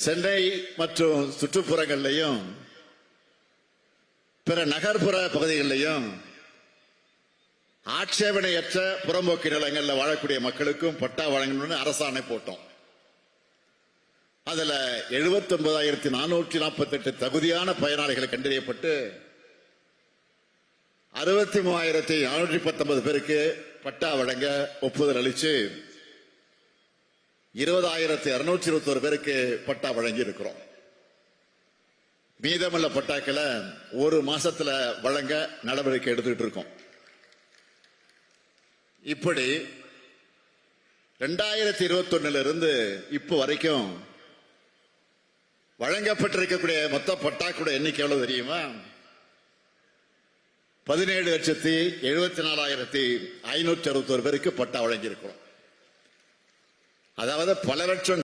சென்னை மற்றும் சுற்றுப்புறங்கள்லையும் பிற நகர்ப்புற பகுதிகளிலையும் ஆட்சேபனையற்ற புறம்போக்கு நிலங்களில் வாழக்கூடிய மக்களுக்கும் பட்டா வழங்கணும்னு அரசாணை போட்டோம். அதுல 79,448 தகுதியான பயனாளிகள் கண்டறியப்பட்டு 63,419 பேருக்கு பட்டா வழங்க ஒப்புதல் அளிச்சு 20,221 பேருக்கு பட்டா வழங்கி இருக்கிறோம். மீதமுள்ள பட்டாக்களை ஒரு மாசத்துல வழங்க நடவடிக்கை எடுத்துக்கிட்டு இருக்கோம். இப்படி 2021 இருந்து இப்போ வரைக்கும் வழங்கப்பட்டிருக்கக்கூடிய மொத்த பட்டாக்களுடைய எண்ணிக்கை எவ்வளவு தெரியுமா? 17,74,561 பேருக்கு பட்டா வழங்கி இருக்கிறோம். அதாவது பல லட்சம்